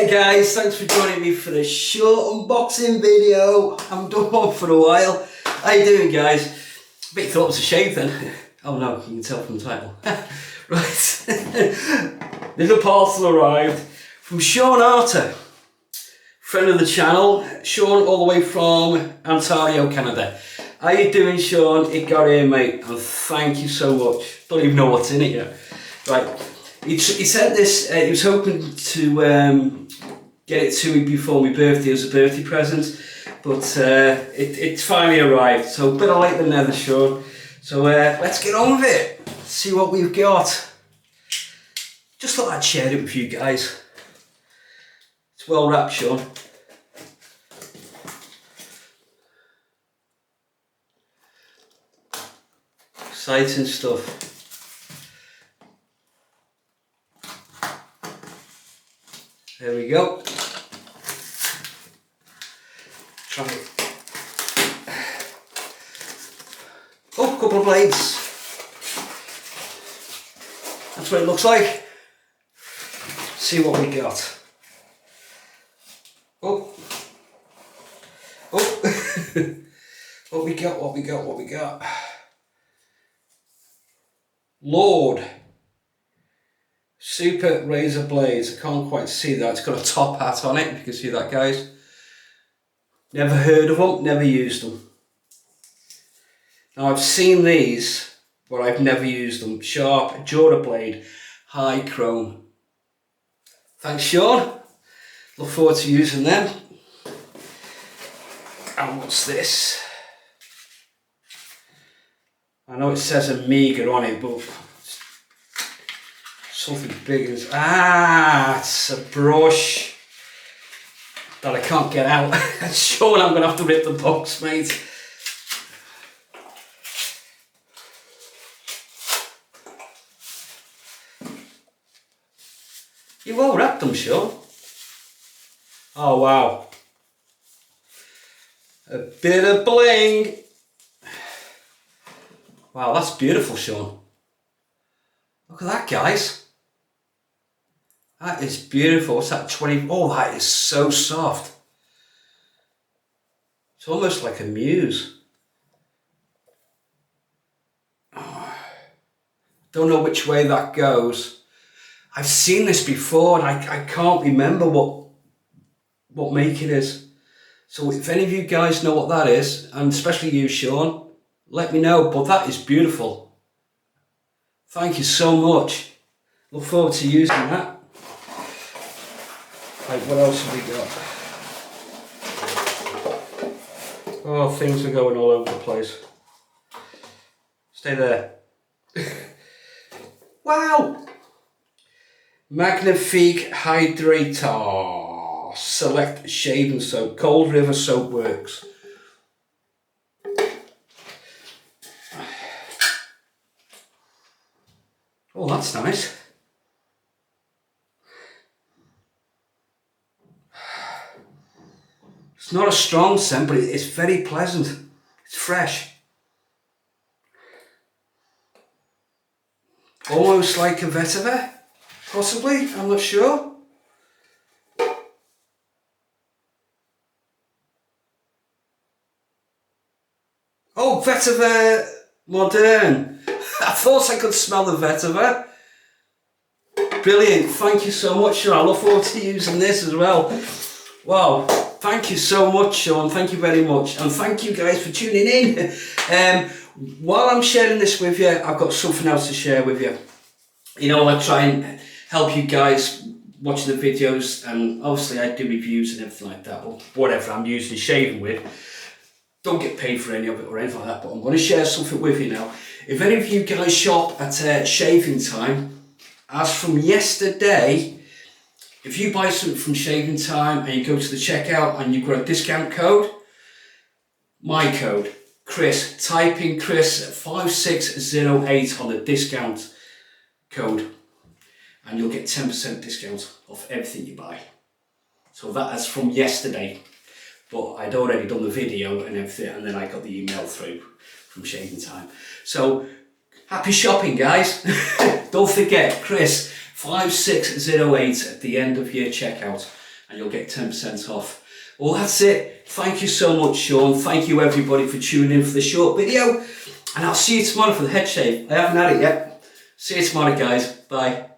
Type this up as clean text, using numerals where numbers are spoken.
Hey guys, thanks for joining me for a short unboxing video. I haven't done one for a while. How you doing guys? I bet you thought it was a shave then. Oh no, you can tell from the title. Right. Little parcel arrived from Sean Arter, friend of the channel. Sean all the way from Ontario, Canada. How you doing Sean? It got here mate, and thank you so much. Don't even know what's in it yet. Right. He sent this, he was hoping to get it to me before my birthday as a birthday present, but it finally arrived, so better late than never, Sean. So let's get on with it, see what we've got. Just thought I'd share it with you guys. It's well wrapped, Sean. Exciting stuff. There we go. Try it. Oh, a couple of blades. That's what it looks like. See what we got. Oh. Oh. What we got. Lord. Super razor blades. I can't quite see that. It's got a top hat on it. If you can see that, guys. Never heard of them. Never used them. Now I've seen these, but I've never used them. Sharp Jura blade, high chrome. Thanks, Sean. Look forward to using them. And what's this? I know it says Amiga on it, but something big as it's a brush that I can't get out. Sean, I'm gonna have to rip the box, mate. You've all wrapped them, Sean. Oh wow. A bit of bling. Wow, that's beautiful, Sean. Look at that, guys. That is beautiful. What's that, 20? Oh, that is so soft. It's almost like a muse. Oh, don't know which way that goes. I've seen this before and I can't remember what make it is. So if any of you guys know what that is, and especially you, Sean, let me know. But that is beautiful. Thank you so much. Look forward to using that. Right, what else have we got? Oh, things are going all over the place. Stay there. Wow! Magnifique Hydrator. Select shaving soap. Cold River Soap Works. Oh, that's nice. It's not a strong scent, but it's very pleasant. It's fresh. Almost like a vetiver, possibly, I'm not sure. Oh, vetiver modern. I thought I could smell the vetiver. Brilliant, thank you so much, Sean. I look forward to using this as well. Wow, thank you so much, Sean. Thank you very much. And thank you guys for tuning in. While I'm sharing this with you, I've got something else to share with you. You know, I try and help you guys watching the videos, and obviously I do reviews and everything like that, or whatever I'm usually shaving with. Don't get paid for any of it or anything like that, but I'm going to share something with you now. If any of you guys shop at Shaving Time, as from yesterday, if you buy something from Shaving Time and you go to the checkout and you've got a discount code, my code, Chris, type in Chris 5608 on the discount code and you'll get 10% discount off everything you buy. So that is from yesterday, but I'd already done the video and everything, and then I got the email through from Shaving Time. So happy shopping, guys. Don't forget, Chris 5608 at the end of your checkout. and you'll get 10% off. Well, that's it. Thank you so much, Sean. Thank you everybody for tuning in for the short video, and I'll see you tomorrow for the head shave. I haven't had it yet. See you tomorrow, guys. Bye.